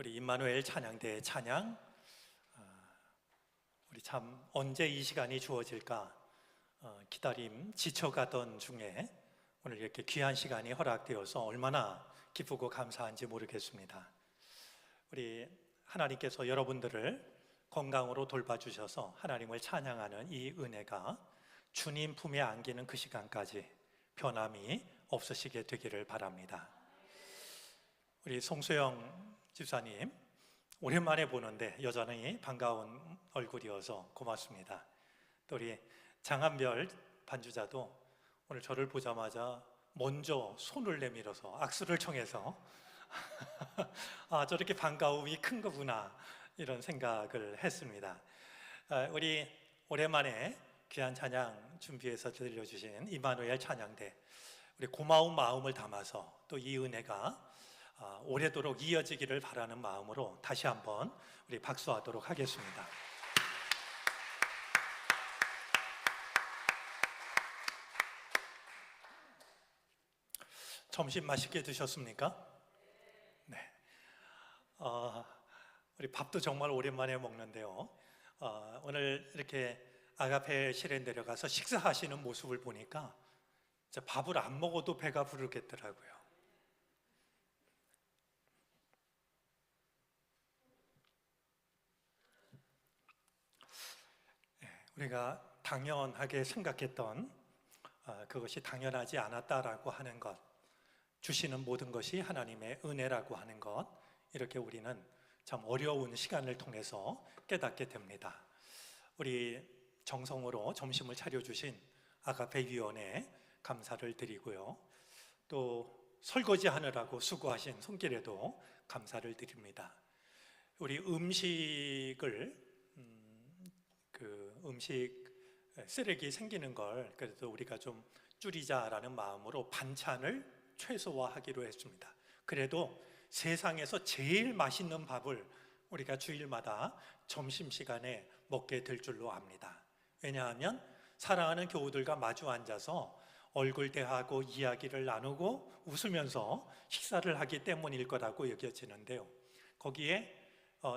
우리 임마누엘 찬양대의 찬양, 우리 참 언제 이 시간이 주어질까 지쳐가던 중에 오늘 이렇게 귀한 시간이 허락되어서 얼마나 기쁘고 감사한지 모르겠습니다. 우리 하나님께서 여러분들을 건강으로 돌봐주셔서 하나님을 찬양하는 이 은혜가 주님 품에 안기는 그 시간까지 변함이 없으시게 되기를 바랍니다. 우리 송수영 집사님 오랜만에 보는데 여전히 반가운 얼굴이어서 고맙습니다. 또 우리 장한별 반주자도 오늘 저를 보자마자 먼저 손을 내밀어서 악수를 청해서 저렇게 반가움이 큰 거구나 이런 생각을 했습니다. 우리 오랜만에 귀한 찬양 준비해서 들려주신 임마누엘 찬양대, 우리 고마운 마음을 담아서 또 이 은혜가 오래도록 이어지기를 바라는 마음으로 다시 한번 우리 박수하도록 하겠습니다. 점심 맛있게 드셨습니까? 네. 우리 밥도 정말 오랜만에 먹는데요. 오늘 이렇게 아가페실에 내려가서 식사하시는 모습을 보니까 밥을 안 먹어도 배가 부르겠더라고요. 우리가 당연하게 생각했던 그것이 당연하지 않았다라고 하는 것, 주시는 모든 것이 하나님의 은혜라고 하는 것, 이렇게 우리는 참 어려운 시간을 통해서 깨닫게 됩니다. 우리 정성으로 점심을 차려주신 아가페 위원회 감사를 드리고요, 또 설거지하느라고 수고하신 손길에도 감사를 드립니다. 우리 음식을 음식 쓰레기 생기는 걸 그래도 우리가 좀 줄이자라는 마음으로 반찬을 최소화하기로 했습니다. 그래도 세상에서 제일 맛있는 밥을 우리가 주일마다 점심시간에 먹게 될 줄로 압니다. 왜냐하면 사랑하는 교우들과 마주 앉아서 얼굴 대하고 이야기를 나누고 웃으면서 식사를 하기 때문일 거라고 여겨지는데요, 거기에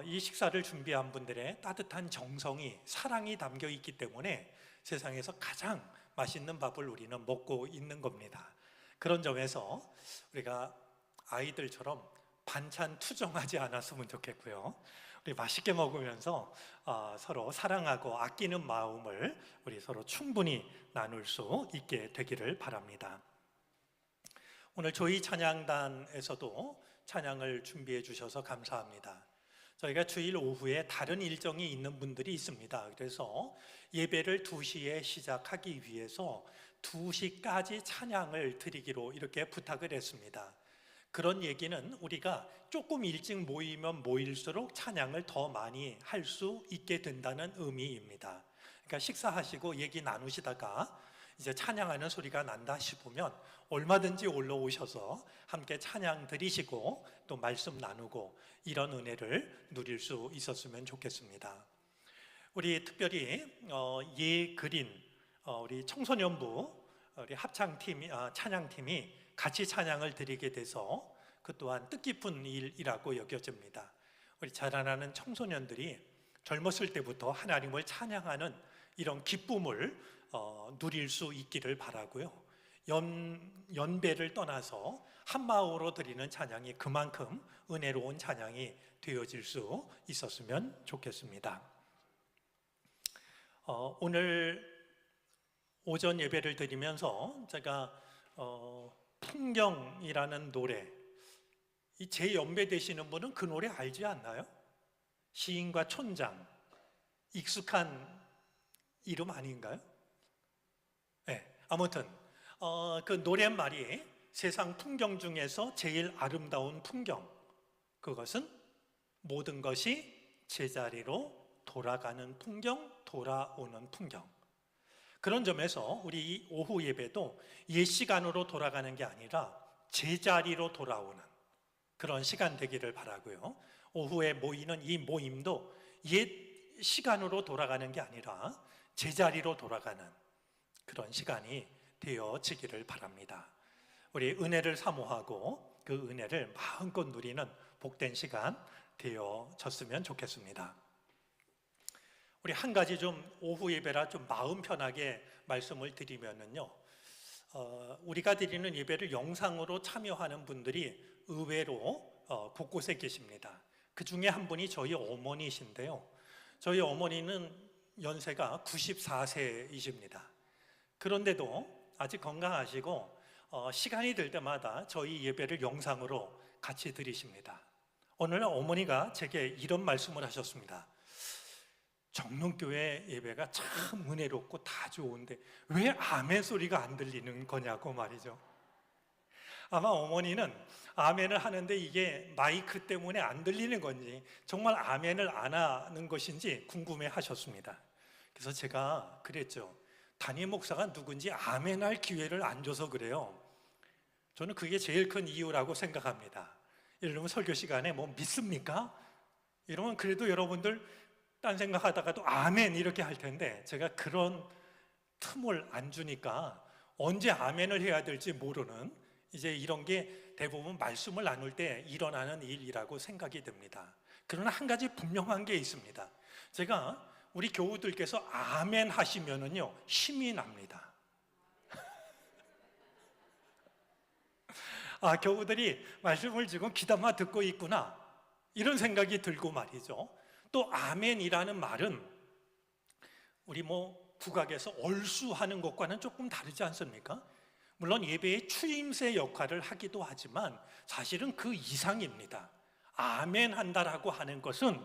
이 식사를 준비한 분들의 따뜻한 정성이, 사랑이 담겨 있기 때문에 세상에서 가장 맛있는 밥을 우리는 먹고 있는 겁니다. 그런 점에서 우리가 아이들처럼 반찬 투정하지 않았으면 좋겠고요, 우리 맛있게 먹으면서 서로 사랑하고 아끼는 마음을 우리 서로 충분히 나눌 수 있게 되기를 바랍니다. 오늘 저희 찬양단에서도 찬양을 준비해 주셔서 감사합니다. 저희가 주일 오후에 다른 일정이 있는 분들이 있습니다. 그래서 예배를 2시에 시작하기 위해서 2시까지 찬양을 드리기로 이렇게 부탁을 했습니다. 그런 얘기는 우리가 조금 일찍 모이면 모일수록 찬양을 더 많이 할 수 있게 된다는 의미입니다. 그러니까 식사하시고 얘기 나누시다가 이제 찬양하는 소리가 난다 싶으면 얼마든지 올라오셔서 함께 찬양 드리시고 또 말씀 나누고 이런 은혜를 누릴 수 있었으면 좋겠습니다. 우리 특별히 예그린 우리 청소년부 우리 합창팀, 찬양팀이 같이 찬양을 드리게 돼서 그 또한 뜻깊은 일이라고 여겨집니다. 우리 자라나는 청소년들이 젊었을 때부터 하나님을 찬양하는 이런 기쁨을 누릴 수 있기를 바라고요, 연배를 떠나서 한마음으로 드리는 찬양이 그만큼 은혜로운 찬양이 되어질 수 있었으면 좋겠습니다. 오늘 오전 예배를 드리면서 제가 풍경이라는 노래, 제 연배 되시는 분은 그 노래 알지 않나요? 시인과 촌장, 익숙한 이름 아닌가요? 네, 아무튼 그 노랫말이 세상 풍경 중에서 제일 아름다운 풍경, 그것은 모든 것이 제자리로 돌아가는 풍경, 돌아오는 풍경. 그런 점에서 우리 이 오후 예배도 옛 시간으로 돌아가는 게 아니라 제자리로 돌아오는 그런 시간 되기를 바라고요, 오후에 모이는 이 모임도 옛 시간으로 돌아가는 게 아니라 제자리로 돌아가는 그런 시간이 되어지기를 바랍니다. 우리 은혜를 사모하고 그 은혜를 마음껏 누리는 복된 시간 되어졌으면 좋겠습니다. 우리 한 가지 좀 오후 예배라 좀 마음 편하게 말씀을 드리면은요, 우리가 드리는 예배를 영상으로 참여하는 분들이 의외로 곳곳에 계십니다. 그 중에 한 분이 저희 어머니이신데요. 저희 어머니는 연세가 94세이십니다. 그런데도 아직 건강하시고 시간이 될 때마다 저희 예배를 영상으로 같이 드리십니다. 오늘 어머니가 제게 이런 말씀을 하셨습니다. 정릉교회 예배가 참 은혜롭고 다 좋은데 왜 아멘 소리가 안 들리는 거냐고 말이죠. 아마 어머니는 아멘을 하는데 이게 마이크 때문에 안 들리는 건지 정말 아멘을 안 하는 것인지 궁금해 하셨습니다. 그래서 제가 그랬죠. 담임 목사가 누군지 아멘할 기회를 안 줘서 그래요. 저는 그게 제일 큰 이유라고 생각합니다. 이러면 설교 시간에 뭐 믿습니까? 이러면 그래도 여러분들 딴 생각하다가도 아멘 이렇게 할 텐데 제가 그런 틈을 안 주니까 언제 아멘을 해야 될지 모르는 이제 이런 게 대부분 말씀을 나눌 때 일어나는 일이라고 생각이 됩니다. 그러나 한 가지 분명한 게 있습니다. 제가 우리 교우들께서 아멘 하시면은요 힘이 납니다. 아, 교우들이 말씀을 지금 귀담아 듣고 있구나 이런 생각이 들고 말이죠. 또 아멘이라는 말은 우리 국악에서 얼수하는 것과는 조금 다르지 않습니까? 물론 예배의 추임새 역할을 하기도 하지만 사실은 그 이상입니다. 아멘 한다라고 하는 것은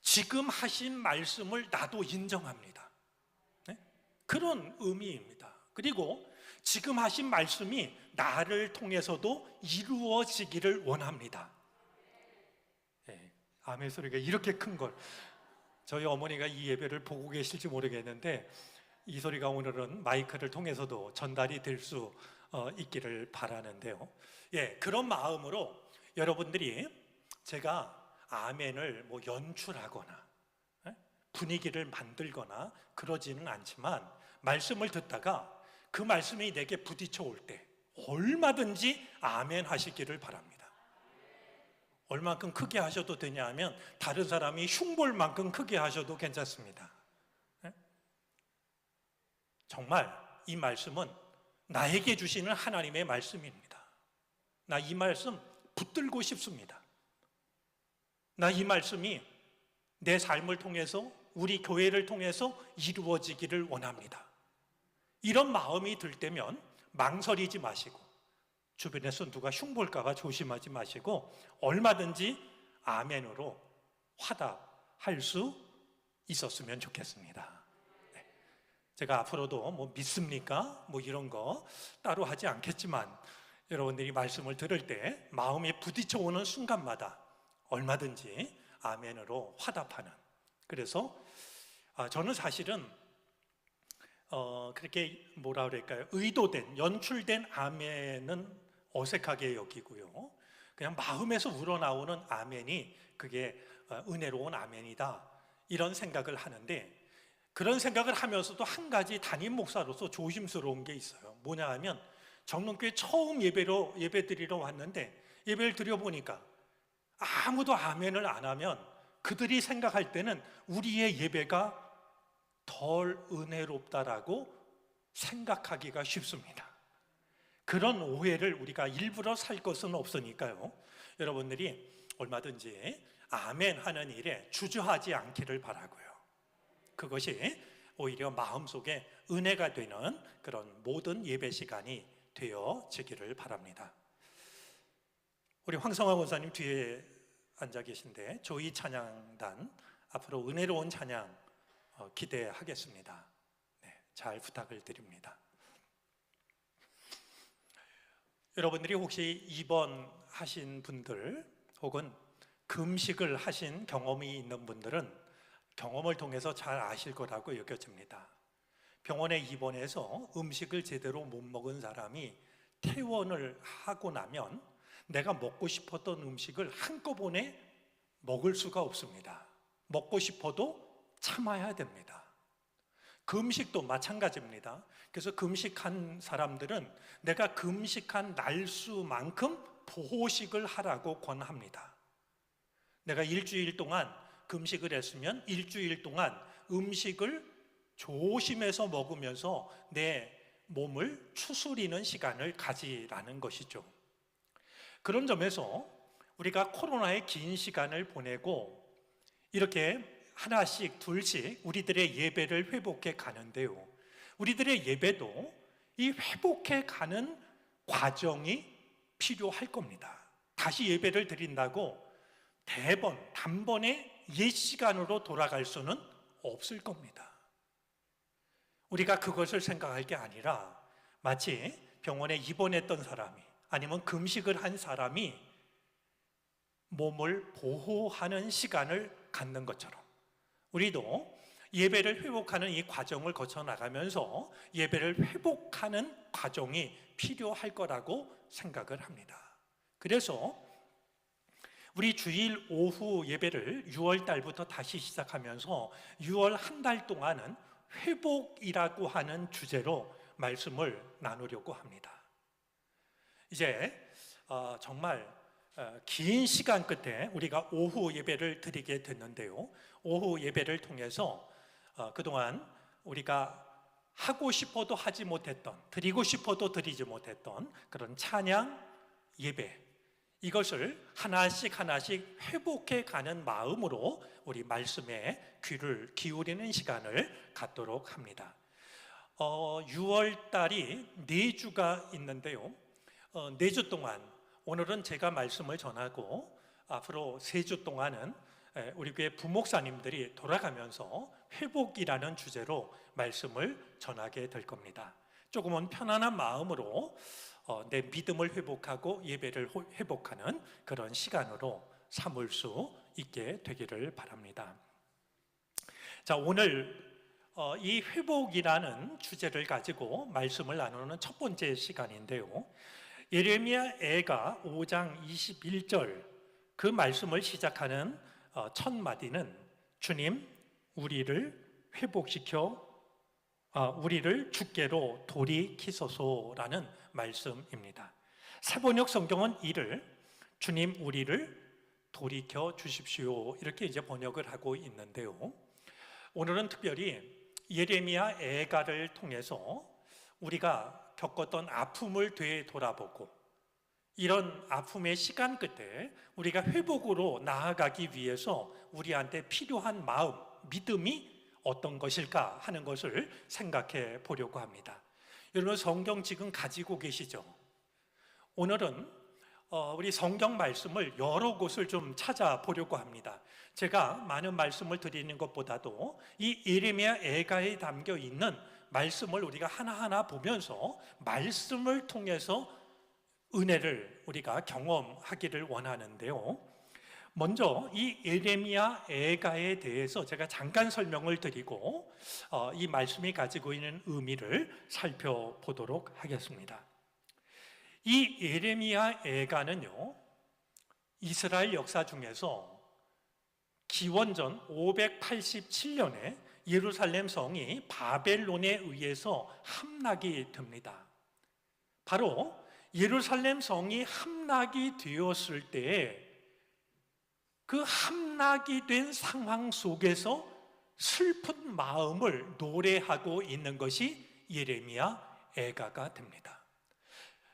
지금 하신 말씀을 나도 인정합니다. 네? 그런 의미입니다. 그리고 지금 하신 말씀이 나를 통해서도 이루어지기를 원합니다. 네, 아멘 소리가 이렇게 큰 걸 저희 어머니가 이 예배를 보고 계실지 모르겠는데 이 소리가 오늘은 마이크를 통해서도 전달이 될 수 있기를 바라는데요. 예, 그런 마음으로 여러분들이 제가 아멘을 연출하거나 분위기를 만들거나 그러지는 않지만 말씀을 듣다가 그 말씀이 내게 부딪혀 올 때 얼마든지 아멘 하시기를 바랍니다. 얼만큼 크게 하셔도 되냐 하면 다른 사람이 흉볼 만큼 크게 하셔도 괜찮습니다. 정말 이 말씀은 나에게 주시는 하나님의 말씀입니다. 나 이 말씀 붙들고 싶습니다. 나 이 말씀이 내 삶을 통해서 우리 교회를 통해서 이루어지기를 원합니다. 이런 마음이 들 때면 망설이지 마시고 주변에서 누가 흉볼까 봐 조심하지 마시고 얼마든지 아멘으로 화답할 수 있었으면 좋겠습니다. 네. 제가 앞으로도 믿습니까? 이런 거 따로 하지 않겠지만 여러분들이 말씀을 들을 때 마음에 부딪혀 오는 순간마다 얼마든지 아멘으로 화답하는, 그래서 저는 사실은 그렇게 의도된, 연출된 아멘은 어색하게 여기고요. 그냥 마음에서 우러나오는 아멘이 그게 은혜로운 아멘이다 이런 생각을 하는데, 그런 생각을 하면서도 한 가지 담임 목사로서 조심스러운 게 있어요. 뭐냐 하면 정릉교회 처음 예배 드리러 왔는데 예배를 드려보니까 아무도 아멘을 안 하면 그들이 생각할 때는 우리의 예배가 덜 은혜롭다라고 생각하기가 쉽습니다. 그런 오해를 우리가 일부러 살 것은 없으니까요. 여러분들이 얼마든지 아멘 하는 일에 주저하지 않기를 바라고요. 그것이 오히려 마음속에 은혜가 되는 그런 모든 예배 시간이 되어지기를 바랍니다. 우리 황성화 권사님 뒤에 앉아 계신데 저희 찬양단 앞으로 은혜로운 찬양 기대하겠습니다. 네, 잘 부탁을 드립니다. 여러분들이 혹시 입원하신 분들 혹은 금식을 하신 경험이 있는 분들은 경험을 통해서 잘 아실 거라고 여겨집니다. 병원에 입원해서 음식을 제대로 못 먹은 사람이 퇴원을 하고 나면 내가 먹고 싶었던 음식을 한꺼번에 먹을 수가 없습니다. 먹고 싶어도 참아야 됩니다. 금식도 마찬가지입니다. 그래서 금식한 사람들은 내가 금식한 날수만큼 보호식을 하라고 권합니다. 내가 일주일 동안 금식을 했으면 일주일 동안 음식을 조심해서 먹으면서 내 몸을 추스리는 시간을 가지라는 것이죠. 그런 점에서 우리가 코로나의 긴 시간을 보내고 이렇게 하나씩 둘씩 우리들의 예배를 회복해 가는데요, 우리들의 예배도 이 회복해 가는 과정이 필요할 겁니다. 다시 예배를 드린다고 단번에 옛 시간으로 돌아갈 수는 없을 겁니다. 우리가 그것을 생각할 게 아니라 마치 병원에 입원했던 사람이 아니면 금식을 한 사람이 몸을 보호하는 시간을 갖는 것처럼 우리도 예배를 회복하는 이 과정을 거쳐 나가면서 예배를 회복하는 과정이 필요할 거라고 생각을 합니다. 그래서 우리 주일 오후 예배를 6월 달부터 다시 시작하면서 6월 한 달 동안은 회복이라고 하는 주제로 말씀을 나누려고 합니다. 이제 정말 긴 시간 끝에 우리가 오후 예배를 드리게 됐는데요, 오후 예배를 통해서 그동안 우리가 하고 싶어도 하지 못했던, 드리고 싶어도 드리지 못했던 그런 찬양 예배, 이것을 하나씩 회복해 가는 마음으로 우리 말씀에 귀를 기울이는 시간을 갖도록 합니다. 6월 달이 4주가 있는데요, 4주 동안 오늘은 제가 말씀을 전하고 앞으로 3주 동안은 우리 교회 부목사님들이 돌아가면서 회복이라는 주제로 말씀을 전하게 될 겁니다. 조금은 편안한 마음으로 내 믿음을 회복하고 예배를 회복하는 그런 시간으로 삼을 수 있게 되기를 바랍니다. 자, 오늘 이 회복이라는 주제를 가지고 말씀을 나누는 첫 번째 시간인데요, 예레미야 애가 5장 21절 그 말씀을 시작하는 첫 마디는 주님 우리를 회복시켜 우리를 주께로 돌이키소서라는 말씀입니다. 세번역 성경은 이를 주님 우리를 돌이켜 주십시오 이렇게 이제 번역을 하고 있는데요, 오늘은 특별히 예레미야 애가를 통해서 우리가 겪었던 아픔을 되돌아보고 이런 아픔의 시간 끝에 우리가 회복으로 나아가기 위해서 우리한테 필요한 마음, 믿음이 어떤 것일까 하는 것을 생각해 보려고 합니다. 여러분 성경 지금 가지고 계시죠? 오늘은 우리 성경 말씀을 여러 곳을 좀 찾아보려고 합니다. 제가 많은 말씀을 드리는 것보다도 이 예레미야 애가에 담겨 있는 말씀을 우리가 하나하나 보면서 말씀을 통해서 은혜를 우리가 경험하기를 원하는데요, 먼저 이 예레미야 애가에 대해서 제가 잠깐 설명을 드리고 이 말씀이 가지고 있는 의미를 살펴보도록 하겠습니다. 이 예레미야 애가는요, 이스라엘 역사 중에서 기원전 587년에 예루살렘 성이 바벨론에 의해서 함락이 됩니다. 바로 예루살렘 성이 함락이 되었을 때에 그 함락이 된 상황 속에서 슬픈 마음을 노래하고 있는 것이 예레미야 애가가 됩니다.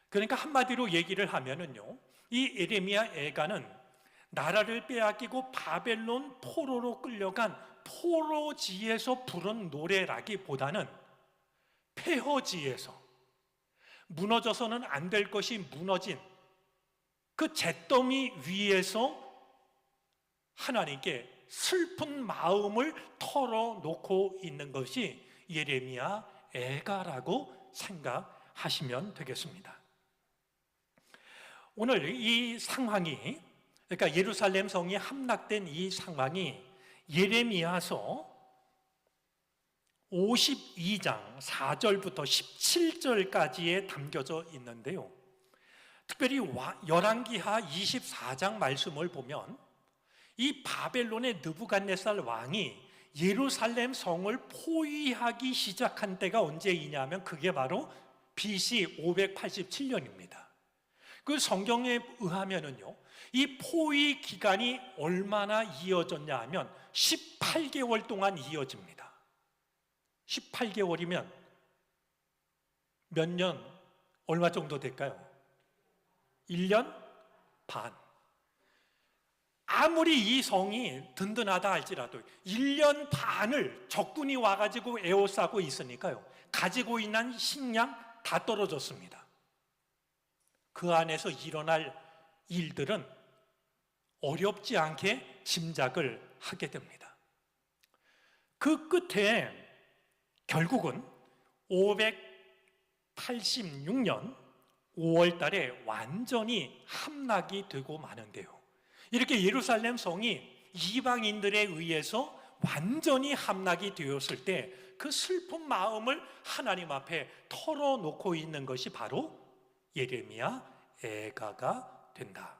그러니까 한마디로 얘기를 하면은요, 이 예레미야 애가는 나라를 빼앗기고 바벨론 포로로 끌려간 포로지에서 부른 노래라기보다는 폐허지에서 무너져서는 안 될 것이 무너진 그 잿더미 위에서 하나님께 슬픈 마음을 털어놓고 있는 것이 예레미야 애가라고 생각하시면 되겠습니다. 오늘 이 상황이, 그러니까 예루살렘 성이 함락된 이 상황이 예레미야서 52장 4절부터 17절까지에 담겨져 있는데요, 특별히 열왕기하 24장 말씀을 보면 이 바벨론의 느부갓네살 왕이 예루살렘 성을 포위하기 시작한 때가 언제이냐면 그게 바로 BC 587년입니다. 그 성경에 의하면은요, 이 포위 기간이 얼마나 이어졌냐 하면 18개월 동안 이어집니다. 18개월이면 몇 년, 얼마 정도 될까요? 1년 반. 아무리 이 성이 든든하다 할지라도 1년 반을 적군이 와가지고 에워싸고 있으니까요, 가지고 있는 식량 다 떨어졌습니다. 그 안에서 일어날 일들은 어렵지 않게 짐작을 하게 됩니다. 그 끝에 결국은 586년 5월 달에 완전히 함락이 되고 마는데요, 이렇게 예루살렘 성이 이방인들에 의해서 완전히 함락이 되었을 때 그 슬픈 마음을 하나님 앞에 털어놓고 있는 것이 바로 예레미야 애가가 된다.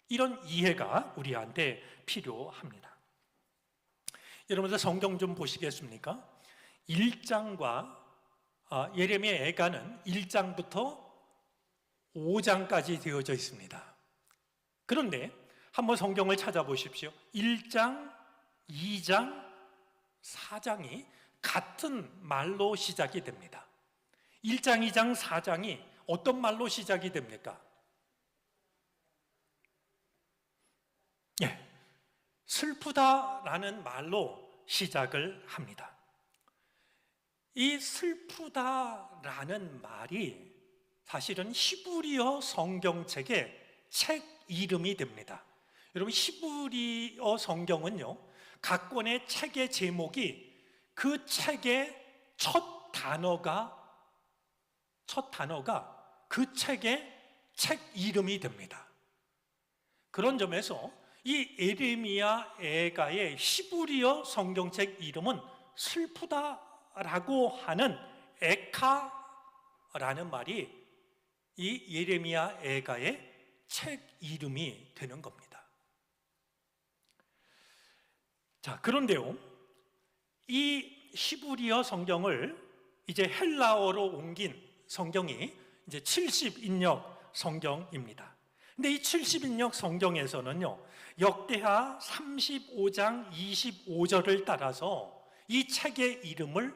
이런 이해가 우리한테 필요합니다. 여러분들 성경 좀 보시겠습니까? 1장과 예레미야 애가는 1장부터 5장까지 되어져 있습니다. 그런데 한번 성경을 찾아보십시오. 1장, 2장, 4장이 같은 말로 시작이 됩니다. 1장, 2장, 4장이 어떤 말로 시작이 됩니까? 슬프다라는 말로 시작을 합니다. 이 슬프다라는 말이 사실은 히브리어 성경책의 책 이름이 됩니다. 여러분, 히브리어 성경은요, 각 권의 책의 제목이 그 책의 첫 단어가 그 책의 책 이름이 됩니다. 그런 점에서 이 예레미야 애가의 히브리어 성경책 이름은 슬프다라고 하는 에카라는 말이 이 예레미야 애가의 책 이름이 되는 겁니다. 자, 그런데요, 이 히브리어 성경을 이제 헬라어로 옮긴 성경이 이제 70인역 성경입니다. 근데 이 70인역 성경에서는요, 역대하 35장 25절을 따라서 이 책의 이름을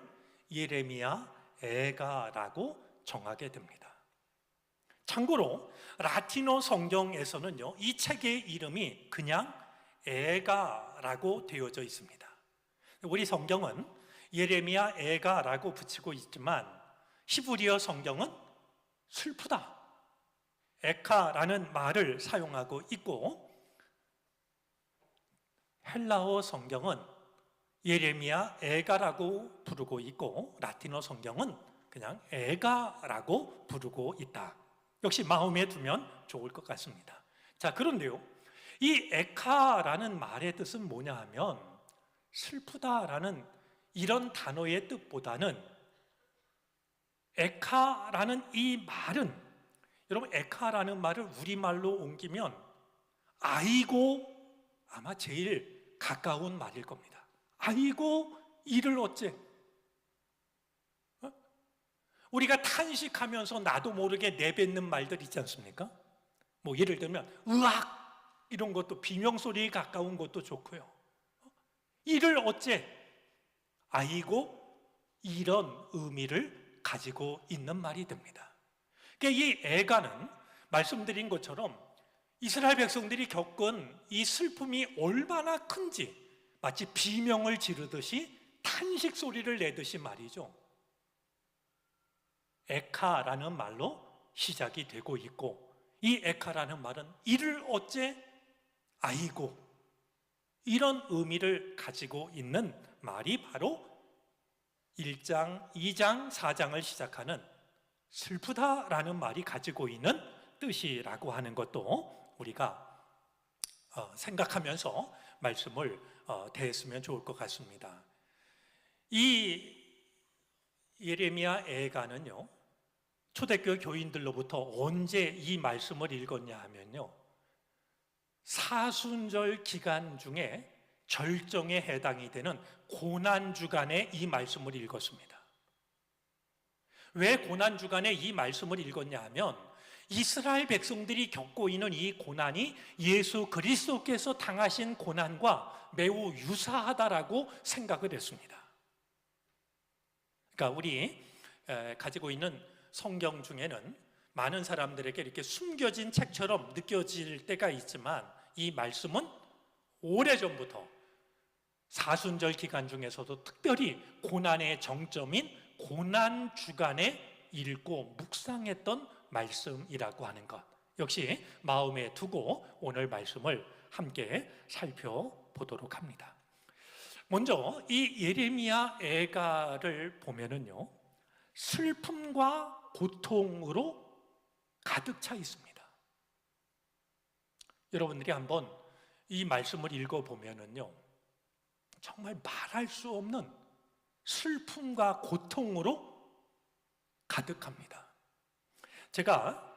예레미야 애가라고 정하게 됩니다. 참고로 라틴어 성경에서는요, 이 책의 이름이 그냥 애가라고 되어져 있습니다. 우리 성경은 예레미야 애가라고 붙이고 있지만 히브리어 성경은 슬프다, 에카라는 말을 사용하고 있고, 헬라어 성경은 예레미야 애가라고 부르고 있고, 라틴어 성경은 그냥 애가라고 부르고 있다. 역시 마음에 두면 좋을 것 같습니다. 자, 그런데요, 이 에카라는 말의 뜻은 뭐냐 하면, 슬프다라는 이런 단어의 뜻보다는 에카라는 이 말은, 여러분, 에카라는 말을 우리말로 옮기면 아이고, 아마 제일 가까운 말일 겁니다. 아이고, 이를 어째? 우리가 탄식하면서 나도 모르게 내뱉는 말들 있지 않습니까? 뭐 예를 들면 으악, 이런 것도 비명소리에 가까운 것도 좋고요. 이를 어째? 아이고, 이런 의미를 가지고 있는 말이 됩니다. 그러니까 이 애가는 말씀드린 것처럼 이스라엘 백성들이 겪은 이 슬픔이 얼마나 큰지 마치 비명을 지르듯이 탄식 소리를 내듯이 말이죠. 에카라는 말로 시작이 되고 있고, 이 에카라는 말은 이를 어째? 아이고, 이런 의미를 가지고 있는 말이 바로 1장, 2장, 4장을 시작하는 슬프다라는 말이 가지고 있는 뜻이라고 하는 것도 우리가 생각하면서 말씀을 대했으면 좋을 것 같습니다. 이 예레미야 애가는요, 초대교회 교인들로부터 언제 이 말씀을 읽었냐 하면요, 사순절 기간 중에 절정에 해당이 되는 고난주간에 이 말씀을 읽었습니다. 왜 고난주간에 이 말씀을 읽었냐 하면, 이스라엘 백성들이 겪고 있는 이 고난이 예수 그리스도께서 당하신 고난과 매우 유사하다라고 생각을 했습니다. 그러니까 우리 가지고 있는 성경 중에는 많은 사람들에게 이렇게 숨겨진 책처럼 느껴질 때가 있지만, 이 말씀은 오래전부터 사순절 기간 중에서도 특별히 고난의 정점인 고난 주간에 읽고 묵상했던 말씀이라고 하는 것, 역시 마음에 두고 오늘 말씀을 함께 살펴보도록 합니다. 먼저 이 예레미야 애가를 보면은요, 슬픔과 고통으로 가득 차 있습니다. 여러분들이 한번 이 말씀을 읽어보면은요, 정말 말할 수 없는 슬픔과 고통으로 가득합니다. 제가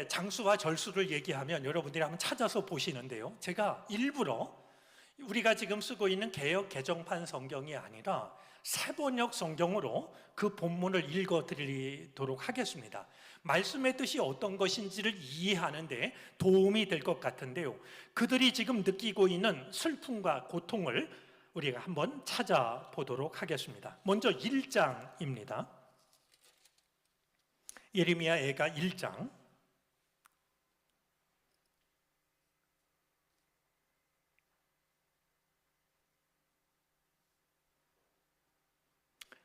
장수와 절수를 얘기하면 여러분들이 한번 찾아서 보시는데요, 제가 일부러 우리가 지금 쓰고 있는 개역 개정판 성경이 아니라 새번역 성경으로 그 본문을 읽어드리도록 하겠습니다. 말씀의 뜻이 어떤 것인지를 이해하는 데 도움이 될 것 같은데요, 그들이 지금 느끼고 있는 슬픔과 고통을 우리가 한번 찾아보도록 하겠습니다. 먼저 1장입니다. 예레미야 애가 1장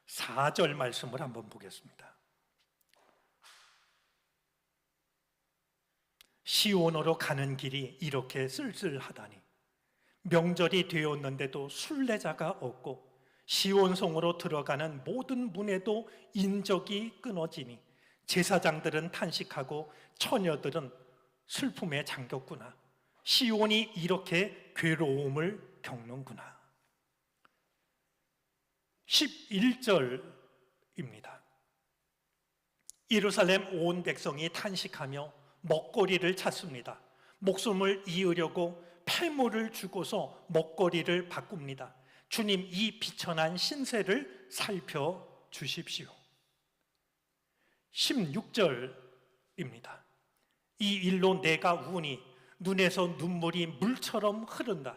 4절 말씀을 한번 보겠습니다. 시온으로 가는 길이 이렇게 쓸쓸하다니, 명절이 되었는데도 순례자가 없고 시온성으로 들어가는 모든 문에도 인적이 끊어지니 제사장들은 탄식하고 처녀들은 슬픔에 잠겼구나. 시온이 이렇게 괴로움을 겪는구나. 11절입니다. 예루살렘 온 백성이 탄식하며 먹거리를 찾습니다. 목숨을 이으려고 폐물을 주고서 먹거리를 바꿉니다. 주님, 이 비천한 신세를 살펴주십시오. 16절입니다. 이 일로 내가 우니 눈에서 눈물이 물처럼 흐른다.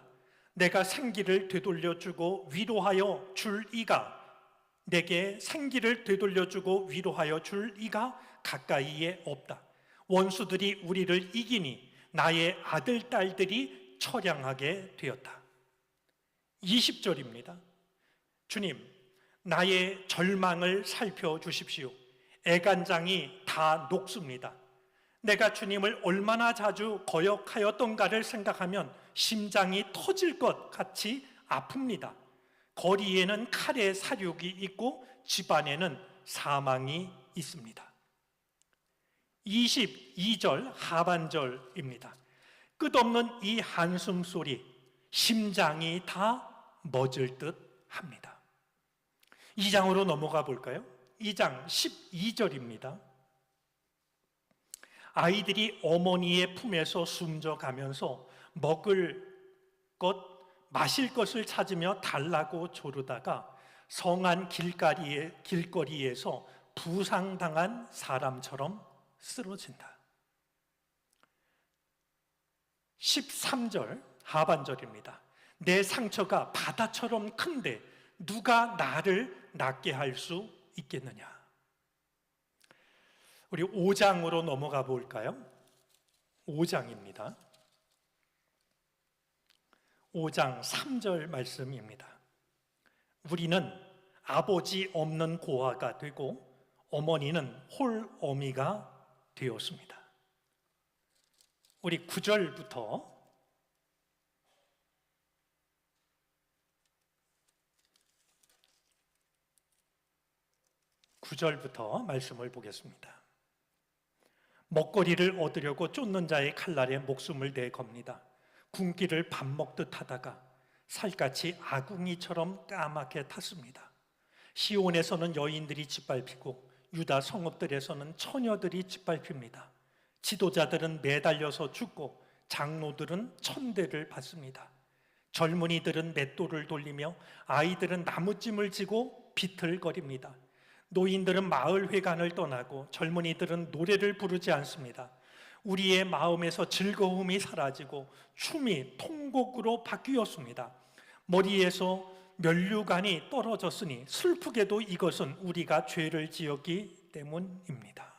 내가 생기를 되돌려주고 위로하여 줄 이가, 내게 생기를 되돌려주고 위로하여 줄 이가 가까이에 없다. 원수들이 우리를 이기니 나의 아들 딸들이 처량하게 되었다. 20절입니다. 주님, 나의 절망을 살펴주십시오. 애간장이 다 녹습니다. 내가 주님을 얼마나 자주 거역하였던가를 생각하면 심장이 터질 것 같이 아픕니다. 거리에는 칼의 사륙이 있고 집안에는 사망이 있습니다. 22절 하반절입니다. 끝없는 이 한숨 소리, 심장이 다 멎을 듯 합니다. 2장으로 넘어가 볼까요? 2장 12절입니다. 아이들이 어머니의 품에서 숨져가면서 먹을 것, 마실 것을 찾으며 달라고 조르다가 성안 길거리에서 부상당한 사람처럼 쓰러진다. 13절 하반절입니다. 내 상처가 바다처럼 큰데 누가 나를 낫게 할 수 있겠느냐. 우리 5장으로 넘어가 볼까요? 5장입니다. 5장 3절 말씀입니다. 우리는 아버지 없는 고아가 되고 어머니는 홀어미가 되었습니다. 우리 9절부터 말씀을 보겠습니다. 먹거리를 얻으려고 쫓는 자의 칼날에 목숨을 내겁니다. 굶기를 밥 먹듯 하다가 살갗이 아궁이처럼 까맣게 탔습니다. 시온에서는 여인들이 짓밟히고 유다 성읍들에서는 처녀들이 짓밟힙니다. 지도자들은 매달려서 죽고 장로들은 천대를 받습니다. 젊은이들은 맷돌을 돌리며 아이들은 나무찜을 지고 비틀거립니다. 노인들은 마을 회관을 떠나고 젊은이들은 노래를 부르지 않습니다. 우리의 마음에서 즐거움이 사라지고 춤이 통곡으로 바뀌었습니다. 머리에서 면류관이 떨어졌으니 슬프게도 이것은 우리가 죄를 지었기 때문입니다.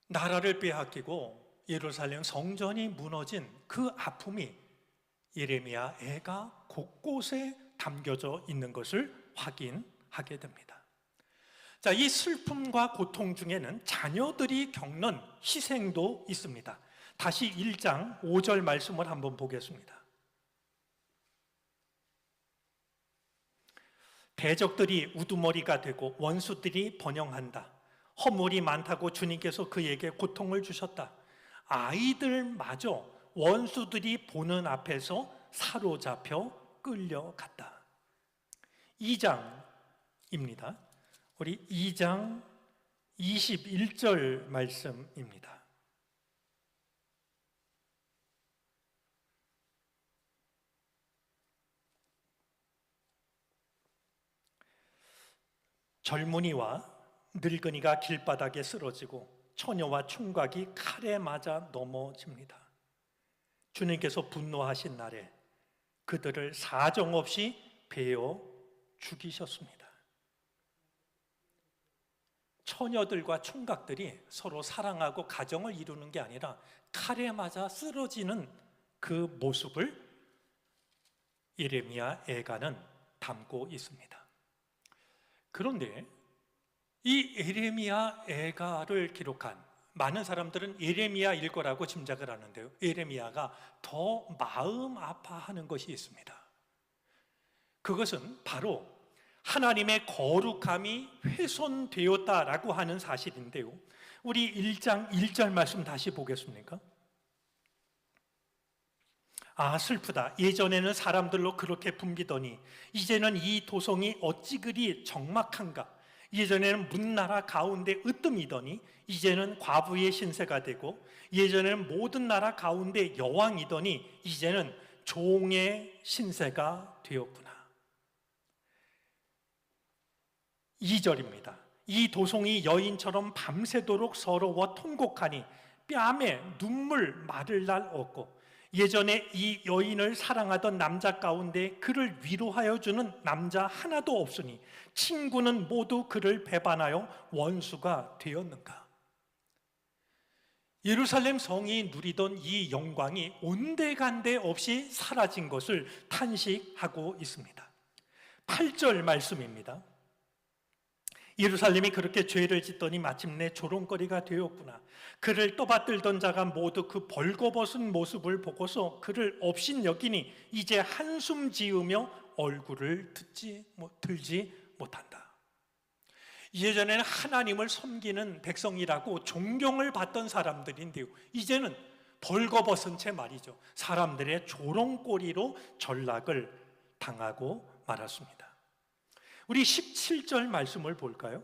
나라를 빼앗기고 예루살렘 성전이 무너진 그 아픔이 예레미야 애가 곳곳에 담겨져 있는 것을 확인하게 됩니다. 자, 이 슬픔과 고통 중에는 자녀들이 겪는 희생도 있습니다. 다시 1장 5절 말씀을 한번 보겠습니다. 대적들이 우두머리가 되고 원수들이 번영한다. 허물이 많다고 주님께서 그에게 고통을 주셨다. 아이들마저 원수들이 보는 앞에서 사로잡혀 끌려갔다. 2장입니다. 우리 2장 21절 말씀입니다. 젊은이와 늙은이가 길바닥에 쓰러지고 처녀와 총각이 칼에 맞아 넘어집니다. 주님께서 분노하신 날에 그들을 사정없이 베어 죽이셨습니다. 처녀들과 총각들이 서로 사랑하고 가정을 이루는 게 아니라 칼에 맞아 쓰러지는 그 모습을 예레미야 애가는 담고 있습니다. 그런데 이 예레미야 애가를 기록한 많은 사람들은 예레미야일 거라고 짐작을 하는데요, 예레미야가 더 마음 아파하는 것이 있습니다. 그것은 바로 하나님의 거룩함이 훼손되었다라고 하는 사실인데요, 우리 1장 1절 말씀 다시 보겠습니까? 아, 슬프다. 예전에는 사람들로 그렇게 붐비더니 이제는 이 도성이 어찌 그리 적막한가. 예전에는 문나라 가운데 으뜸이더니 이제는 과부의 신세가 되고, 예전에는 모든 나라 가운데 여왕이더니 이제는 종의 신세가 되었구나. 2절입니다. 이 도성이 여인처럼 밤새도록 서러워 통곡하니 뺨에 눈물 마를 날 없고, 예전에 이 여인을 사랑하던 남자 가운데 그를 위로하여 주는 남자 하나도 없으니 친구는 모두 그를 배반하여 원수가 되었는가. 예루살렘 성이 누리던 이 영광이 온데간데 없이 사라진 것을 탄식하고 있습니다. 8절 말씀입니다. 예루살렘이 그렇게 죄를 짓더니 마침내 조롱거리가 되었구나. 그를 떠받들던 자가 모두 그 벌거벗은 모습을 보고서 그를 업신 여기니 이제 한숨 지으며 얼굴을 들지 못한다. 예전에는 하나님을 섬기는 백성이라고 존경을 받던 사람들인데요, 이제는 벌거벗은 채 말이죠, 사람들의 조롱거리로 전락을 당하고 말았습니다. 우리 17절 말씀을 볼까요?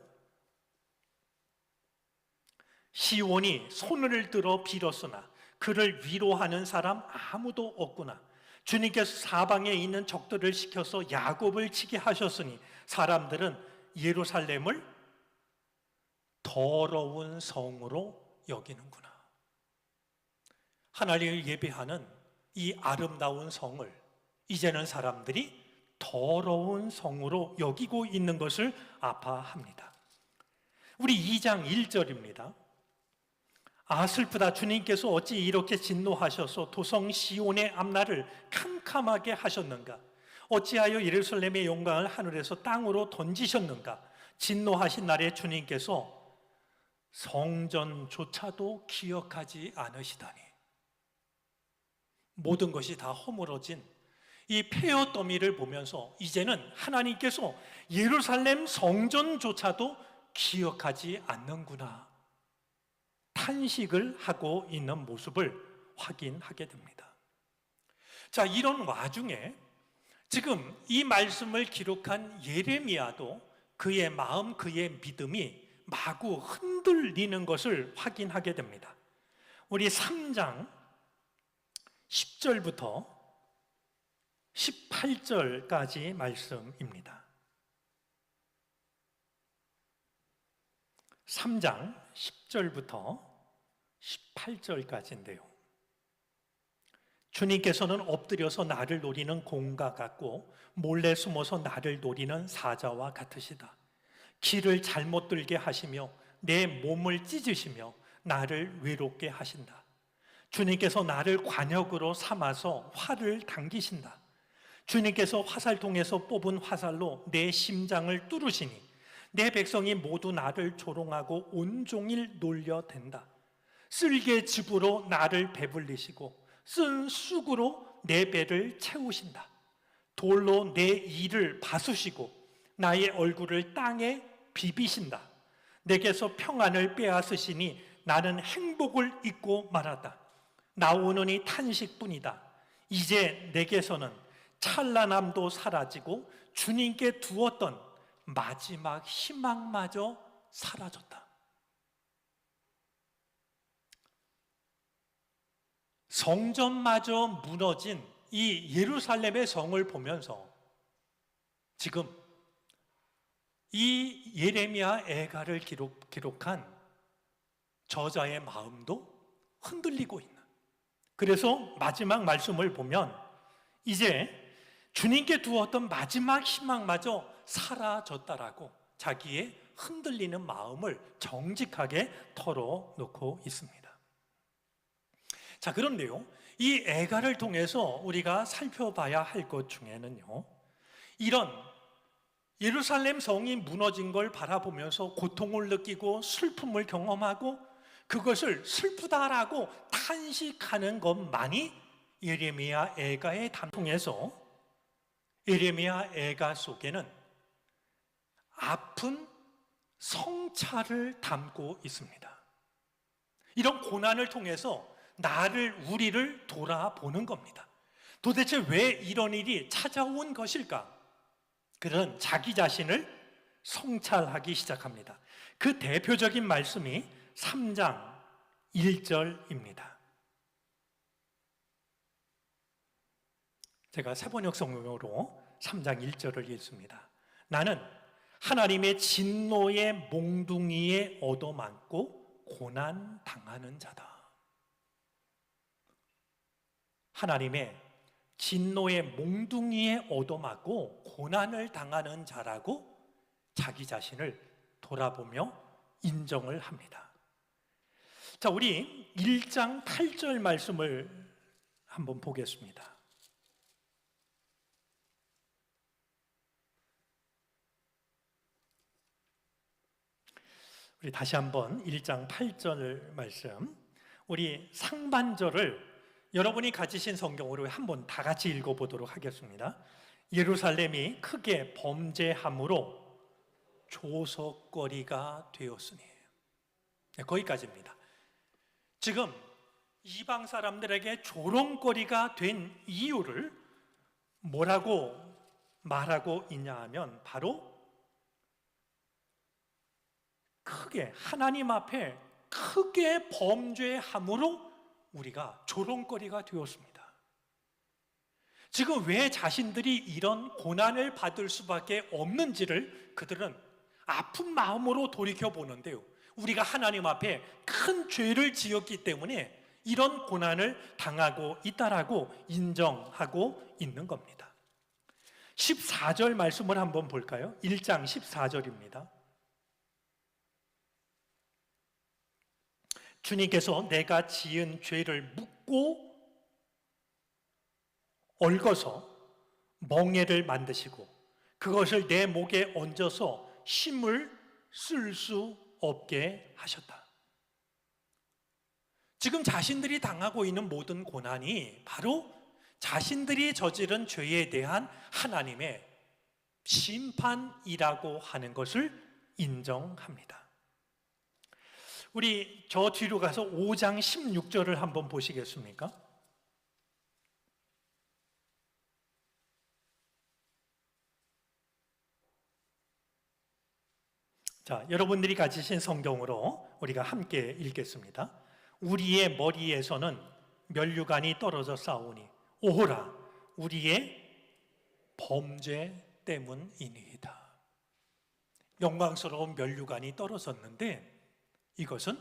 시온이 손을 들어 빌었으나 그를 위로하는 사람 아무도 없구나. 주님께서 사방에 있는 적들을 시켜서 야곱을 치게 하셨으니 사람들은 예루살렘을 더러운 성으로 여기는구나. 하나님을 예배하는 이 아름다운 성을 이제는 사람들이 더러운 성으로 여기고 있는 것을 아파합니다. 우리 2장 1절입니다. 아, 슬프다. 주님께서 어찌 이렇게 진노하셔서 도성 시온의 앞날을 캄캄하게 하셨는가. 어찌하여 예루살렘의 영광을 하늘에서 땅으로 던지셨는가. 진노하신 날에 주님께서 성전조차도 기억하지 않으시다니. 모든 것이 다 허물어진 이 폐허 더미를 보면서 이제는 하나님께서 예루살렘 성전조차도 기억하지 않는구나, 탄식을 하고 있는 모습을 확인하게 됩니다. 자, 이런 와중에 지금 이 말씀을 기록한 예레미야도 그의 마음, 그의 믿음이 마구 흔들리는 것을 확인하게 됩니다. 우리 3장 10절부터 18절까지 말씀입니다. 3장 10절부터 18절까지인데요. 주님께서는 엎드려서 나를 노리는 공과 같고 몰래 숨어서 나를 노리는 사자와 같으시다. 길을 잘못 들게 하시며 내 몸을 찢으시며 나를 외롭게 하신다. 주님께서 나를 관역으로 삼아서 활을 당기신다. 주님께서 화살통에서 뽑은 화살로 내 심장을 뚫으시니 내 백성이 모두 나를 조롱하고 온종일 놀려댄다. 쓸개 즙으로 나를 배불리시고 쓴 쑥으로 내 배를 채우신다. 돌로 내 이를 바수시고 나의 얼굴을 땅에 비비신다. 내게서 평안을 빼앗으시니 나는 행복을 잊고 말았다. 나오느니 탄식뿐이다. 이제 내게서는 찬란함도 사라지고 주님께 두었던 마지막 희망마저 사라졌다. 성전마저 무너진 이 예루살렘의 성을 보면서 지금 이 예레미야 애가를 기록한 저자의 마음도 흔들리고 있는, 그래서 마지막 말씀을 보면 이제 주님께 두었던 마지막 희망마저 사라졌다라고 자기의 흔들리는 마음을 정직하게 털어놓고 있습니다. 자, 그런데요, 이 애가를 통해서 우리가 살펴봐야 할 것 중에는요, 이런 예루살렘 성이 무너진 걸 바라보면서 고통을 느끼고 슬픔을 경험하고 그것을 슬프다라고 탄식하는 것만이 예레미야 애가의 통해서 예레미야 애가 속에는 아픈 성찰을 담고 있습니다. 이런 고난을 통해서 우리를 돌아보는 겁니다. 도대체 왜 이런 일이 찾아온 것일까? 그는 자기 자신을 성찰하기 시작합니다. 그 대표적인 말씀이 3장 1절입니다. 제가 세번역 성경으로 3장 1절을 읽습니다. 나는 하나님의 진노의 몽둥이에 얻어맞고 고난 당하는 자다. 하나님의 진노의 몽둥이에 얻어맞고 고난을 당하는 자라고 자기 자신을 돌아보며 인정을 합니다. 자, 우리 1장 8절 말씀을 한번 보겠습니다. 우리 다시 한번 1장 8절 말씀, 우리 상반절을 여러분이 가지신 성경으로 한번 다 같이 읽어보도록 하겠습니다. 예루살렘이 크게 범죄함으로 조석거리가 되었으니. 네, 거기까지입니다. 지금 이방 사람들에게 조롱거리가 된 이유를 뭐라고 말하고 있냐 하면 바로 크게 하나님 앞에 크게 범죄함으로 우리가 조롱거리가 되었습니다. 지금 왜 자신들이 이런 고난을 받을 수밖에 없는지를 그들은 아픈 마음으로 돌이켜보는데요, 우리가 하나님 앞에 큰 죄를 지었기 때문에 이런 고난을 당하고 있다라고 인정하고 있는 겁니다. 14절 말씀을 한번 볼까요? 1장 14절입니다. 주님께서 내가 지은 죄를 묻고 얽어서 멍에를 만드시고 그것을 내 목에 얹어서 힘을 쓸 수 없게 하셨다. 지금 자신들이 당하고 있는 모든 고난이 바로 자신들이 저지른 죄에 대한 하나님의 심판이라고 하는 것을 인정합니다. 우리 저 뒤로 가서 5장 16절을 한번 보시겠습니까? 자, 여러분들이 가지신 성경으로 우리가 함께 읽겠습니다. 우리의 머리에서는 면류관이 떨어져 싸우니 오호라, 우리의 범죄 때문이니이다. 영광스러운 면류관이 떨어졌는데 이것은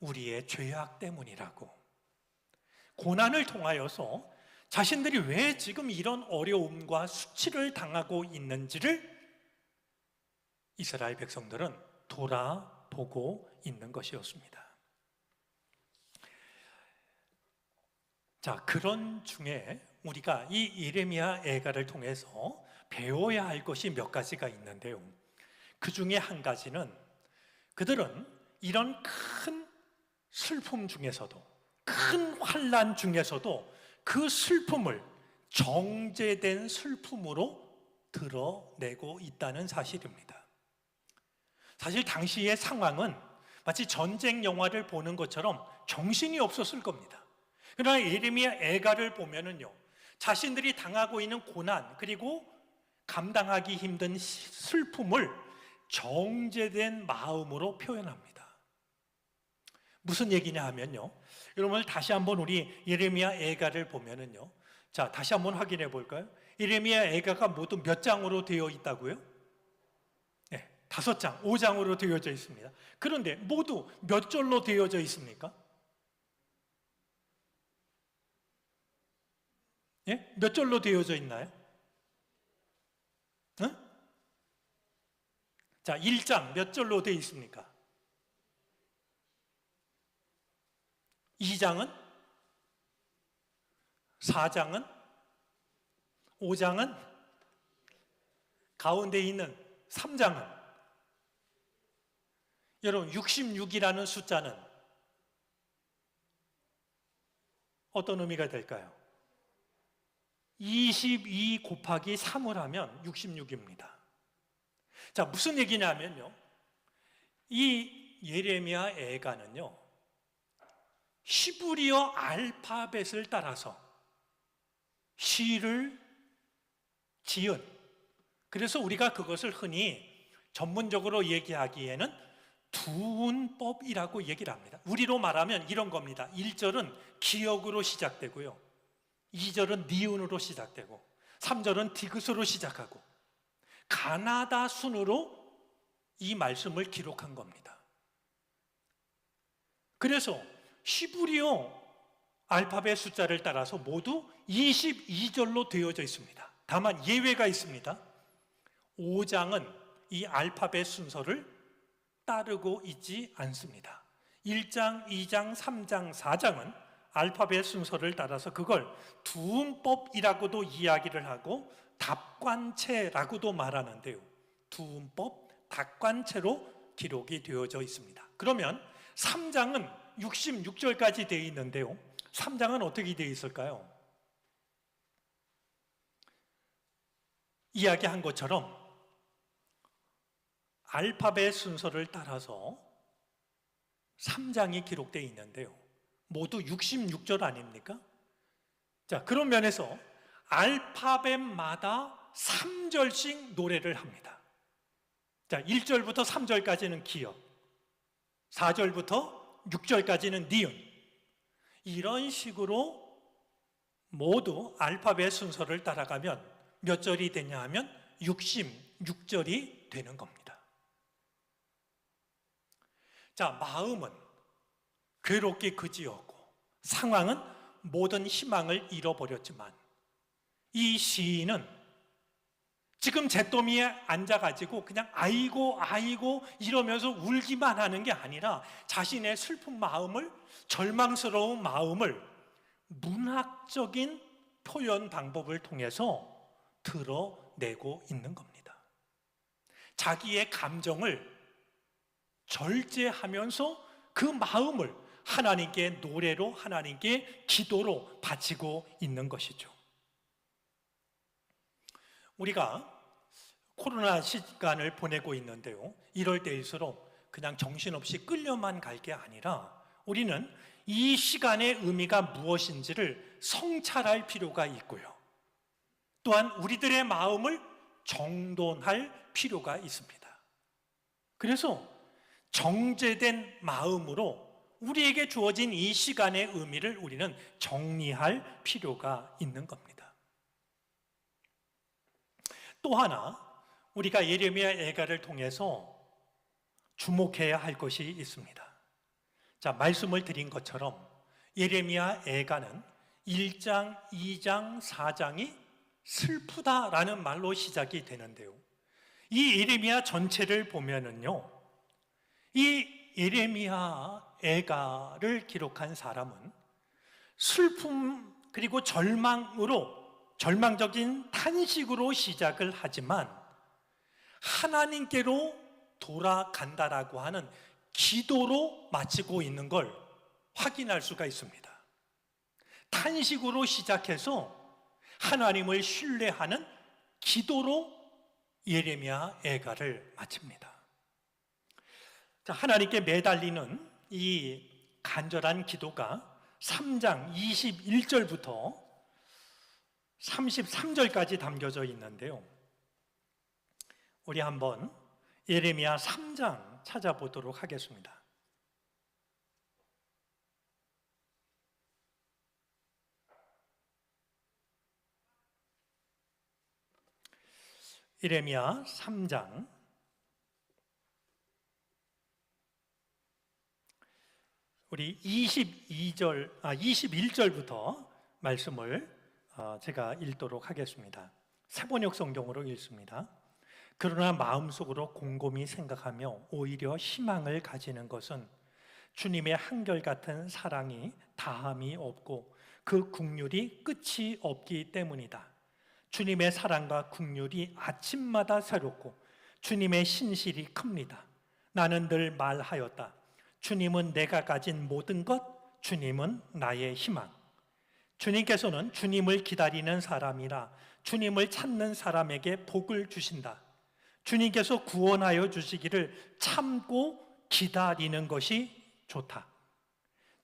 우리의 죄악 때문이라고. 고난을 통하여서 자신들이 왜 지금 이런 어려움과 수치를 당하고 있는지를 이스라엘 백성들은 돌아보고 있는 것이었습니다. 자, 그런 중에 우리가 이 예레미야 애가를 통해서 배워야 할 것이 몇 가지가 있는데요. 그 중에 한 가지는 그들은 이런 큰 슬픔 중에서도, 큰 환난 중에서도 그 슬픔을 정제된 슬픔으로 드러내고 있다는 사실입니다. 사실 당시의 상황은 마치 전쟁 영화를 보는 것처럼 정신이 없었을 겁니다. 그러나 예레미야 애가를 보면은요, 자신들이 당하고 있는 고난 그리고 감당하기 힘든 슬픔을 정제된 마음으로 표현합니다. 무슨 얘기냐 하면요, 여러분 다시 한번 우리 예레미야 애가를 보면은요, 자 다시 한번 확인해 볼까요? 예레미야 애가가 모두 몇 장으로 되어 있다고요? 네, 5장, 5장으로 되어져 있습니다. 그런데 모두 몇 절로 되어져 있습니까? 예? 몇 절로 되어져 있나요? 응? 자, 1장 몇 절로 되어 있습니까? 2장은? 4장은? 5장은? 가운데 있는 3장은? 여러분 66이라는 숫자는 어떤 의미가 될까요? 22 곱하기 3을 하면 66입니다. 자, 무슨 얘기냐면요, 이 예레미야 애가는요 히브리어 알파벳을 따라서 시를 지은, 그래서 우리가 그것을 흔히 전문적으로 얘기하기에는 두운법이라고 얘기를 합니다. 우리로 말하면 이런 겁니다. 1절은 기역으로 시작되고요, 2절은 니은으로 시작되고 3절은 디귿으로 시작하고 가나다 순으로 이 말씀을 기록한 겁니다. 그래서 히브리어 알파벳 숫자를 따라서 모두 22절로 되어져 있습니다. 다만 예외가 있습니다. 5장은 이 알파벳 순서를 따르고 있지 않습니다. 1장, 2장, 3장, 4장은 알파벳 순서를 따라서 그걸 두음법이라고도 이야기를 하고 답관체라고도 말하는데요, 두음법, 답관체로 기록이 되어져 있습니다. 그러면 3장은 66절까지 되어 있는데요, 3장은 어떻게 되어 있을까요? 이야기한 것처럼 알파벳 순서를 따라서 3장이 기록되어 있는데요, 모두 66절 아닙니까? 자, 그런 면에서 알파벳마다 3절씩 노래를 합니다. 자, 1절부터 3절까지는 기역, 4절부터 6절까지는 니은, 이런 식으로 모두 알파벳 순서를 따라가면 몇 절이 되냐 하면 66절이 되는 겁니다. 자, 마음은 괴롭게 그지었고 상황은 모든 희망을 잃어버렸지만 이 시인은 지금 잿더미에 앉아가지고 그냥 아이고 아이고 이러면서 울기만 하는 게 아니라 자신의 슬픈 마음을, 절망스러운 마음을 문학적인 표현 방법을 통해서 드러내고 있는 겁니다. 자기의 감정을 절제하면서 그 마음을 하나님께 노래로, 하나님께 기도로 바치고 있는 것이죠. 우리가 코로나 시간을 보내고 있는데요, 이럴 때일수록 그냥 정신없이 끌려만 갈 게 아니라 우리는 이 시간의 의미가 무엇인지를 성찰할 필요가 있고요, 또한 우리들의 마음을 정돈할 필요가 있습니다. 그래서 정제된 마음으로 우리에게 주어진 이 시간의 의미를 우리는 정리할 필요가 있는 겁니다. 또 하나 우리가 예레미야 애가를 통해서 주목해야 할 것이 있습니다. 자, 말씀을 드린 것처럼 예레미야 애가는 1장, 2장, 4장이 슬프다라는 말로 시작이 되는데요. 이 예레미야 전체를 보면은요, 이 예레미야 애가를 기록한 사람은 슬픔 그리고 절망적인 탄식으로 시작을 하지만 하나님께로 돌아간다라고 하는 기도로 마치고 있는 걸 확인할 수가 있습니다. 탄식으로 시작해서 하나님을 신뢰하는 기도로 예레미야 애가를 마칩니다. 자, 하나님께 매달리는 이 간절한 기도가 3장 21절부터 33절까지 담겨져 있는데요. 우리 한번 예레미야 3장 찾아보도록 하겠습니다. 예레미야 3장 우리 21절부터 말씀을 제가 읽도록 하겠습니다. 세번역 성경으로 읽습니다. 그러나 마음속으로 곰곰이 생각하며 오히려 희망을 가지는 것은 주님의 한결같은 사랑이 다함이 없고 그 긍휼이 끝이 없기 때문이다. 주님의 사랑과 긍휼이 아침마다 새롭고 주님의 신실이 큽니다. 나는 늘 말하였다. 주님은 내가 가진 모든 것, 주님은 나의 희망. 주님께서는 주님을 기다리는 사람이라 주님을 찾는 사람에게 복을 주신다. 주님께서 구원하여 주시기를 참고 기다리는 것이 좋다.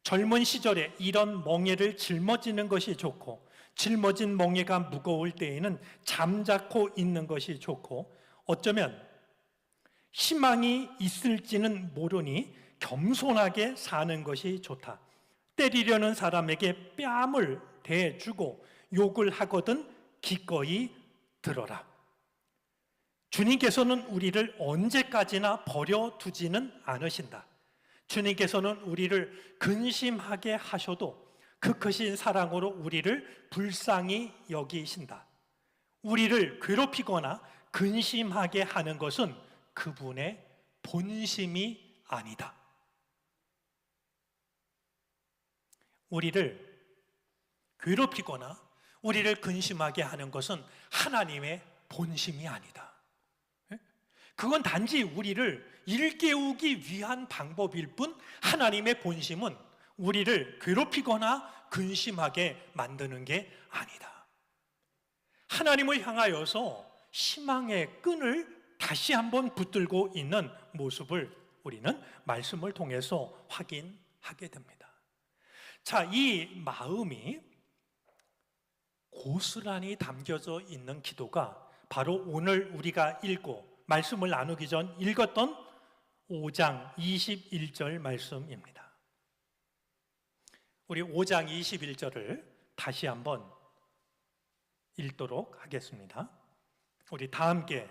젊은 시절에 이런 멍에를 짊어지는 것이 좋고 짊어진 멍에가 무거울 때에는 잠자코 있는 것이 좋고 어쩌면 희망이 있을지는 모르니 겸손하게 사는 것이 좋다. 때리려는 사람에게 뺨을 대주고 욕을 하거든 기꺼이 들어라. 주님께서는 우리를 언제까지나 버려두지는 않으신다. 주님께서는 우리를 근심하게 하셔도 그 크신 사랑으로 우리를 불쌍히 여기신다. 우리를 괴롭히거나 근심하게 하는 것은 그분의 본심이 아니다. 우리를 괴롭히거나 우리를 근심하게 하는 것은 하나님의 본심이 아니다. 그건 단지 우리를 일깨우기 위한 방법일 뿐 하나님의 본심은 우리를 괴롭히거나 근심하게 만드는 게 아니다. 하나님을 향하여서 희망의 끈을 다시 한번 붙들고 있는 모습을 우리는 말씀을 통해서 확인하게 됩니다. 자, 이 마음이 고스란히 담겨져 있는 기도가 바로 오늘 우리가 읽고 말씀을 나누기 전 읽었던 5장 21절 말씀입니다. 우리 5장 21절을 다시 한번 읽도록 하겠습니다. 우리 다 함께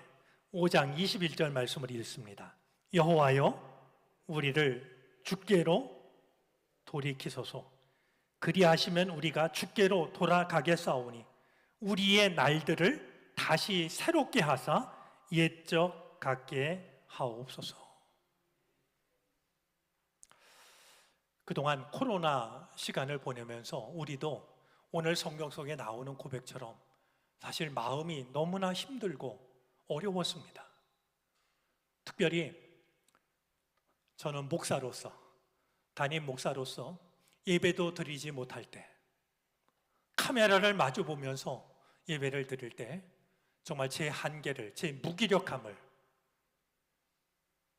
5장 21절 말씀을 읽습니다. 여호와여 우리를 주께로 돌이키소서. 그리하시면 우리가 주께로 돌아가겠사오니 우리의 날들을 다시 새롭게 하사 옛적 같게 하옵소서. 그동안 코로나 시간을 보내면서 우리도 오늘 성경 속에 나오는 고백처럼 사실 마음이 너무나 힘들고 어려웠습니다. 특별히 저는 목사로서, 담임 목사로서 예배도 드리지 못할 때, 카메라를 마주 보면서 예배를 드릴 때 정말 제 한계를, 제 무기력함을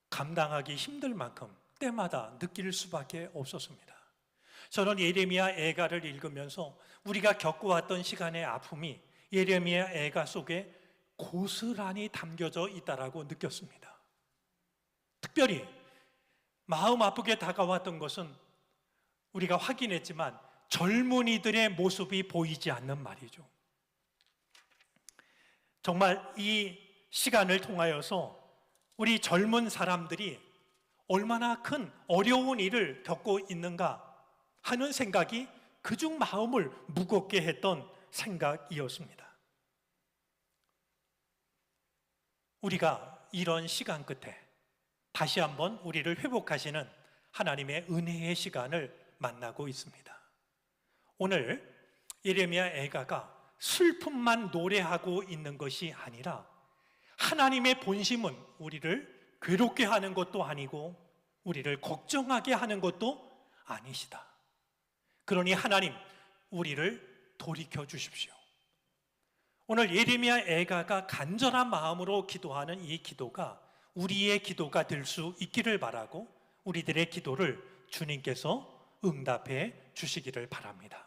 감당하기 힘들 만큼 때마다 느낄 수밖에 없었습니다. 저는 예레미야 애가를 읽으면서 우리가 겪어왔던 시간의 아픔이 예레미야 애가 속에 고스란히 담겨져 있다라고 느꼈습니다. 특별히 마음 아프게 다가왔던 것은 우리가 확인했지만 젊은이들의 모습이 보이지 않는 말이죠. 정말 이 시간을 통하여서 우리 젊은 사람들이 얼마나 큰 어려운 일을 겪고 있는가 하는 생각이 그중 마음을 무겁게 했던 생각이었습니다. 우리가 이런 시간 끝에 다시 한번 우리를 회복하시는 하나님의 은혜의 시간을 만나고 있습니다. 오늘 예레미야 애가가 슬픔만 노래하고 있는 것이 아니라 하나님의 본심은 우리를 괴롭게 하는 것도 아니고 우리를 걱정하게 하는 것도 아니시다. 그러니 하나님, 우리를 돌이켜 주십시오. 오늘 예레미야 애가가 간절한 마음으로 기도하는 이 기도가 우리의 기도가 될 수 있기를 바라고 우리들의 기도를 주님께서 응답해 주시기를 바랍니다.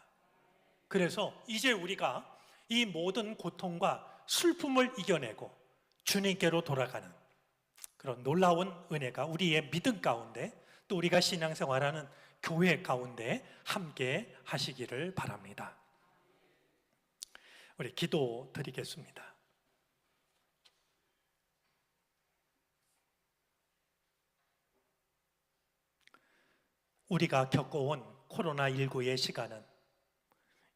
그래서 이제 우리가 이 모든 고통과 슬픔을 이겨내고 주님께로 돌아가는 그런 놀라운 은혜가 우리의 믿음 가운데 또 우리가 신앙생활하는 교회 가운데 함께 하시기를 바랍니다. 우리 기도 드리겠습니다. 우리가 겪어온 코로나19의 시간은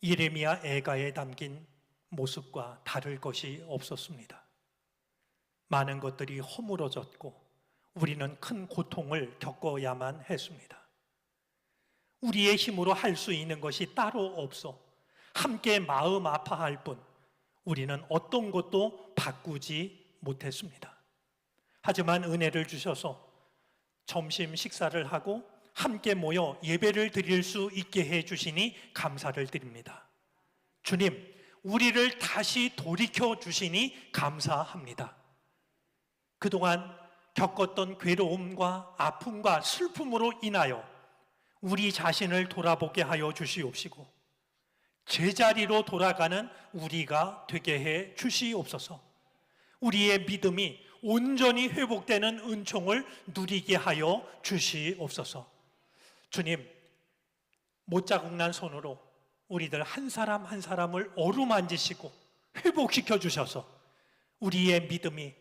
예레미야 애가에 담긴 모습과 다를 것이 없었습니다. 많은 것들이 허물어졌고 우리는 큰 고통을 겪어야만 했습니다. 우리의 힘으로 할 수 있는 것이 따로 없어 함께 마음 아파할 뿐 우리는 어떤 것도 바꾸지 못했습니다. 하지만 은혜를 주셔서 점심 식사를 하고 함께 모여 예배를 드릴 수 있게 해주시니 감사를 드립니다. 주님, 우리를 다시 돌이켜 주시니 감사합니다. 그동안 겪었던 괴로움과 아픔과 슬픔으로 인하여 우리 자신을 돌아보게 하여 주시옵시고 제자리로 돌아가는 우리가 되게 해 주시옵소서. 우리의 믿음이 온전히 회복되는 은총을 누리게 하여 주시옵소서. 주님, 못자국 난 손으로 우리들 한 사람 한 사람을 어루만지시고 회복시켜 주셔서 우리의 믿음이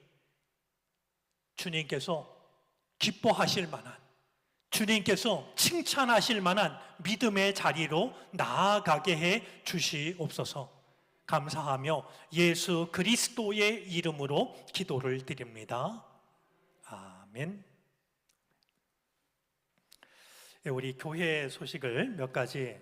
주님께서 기뻐하실 만한, 주님께서 칭찬하실 만한 믿음의 자리로 나아가게 해 주시옵소서. 감사하며 예수 그리스도의 이름으로 기도를 드립니다. 아멘. 우리 교회 소식을 몇 가지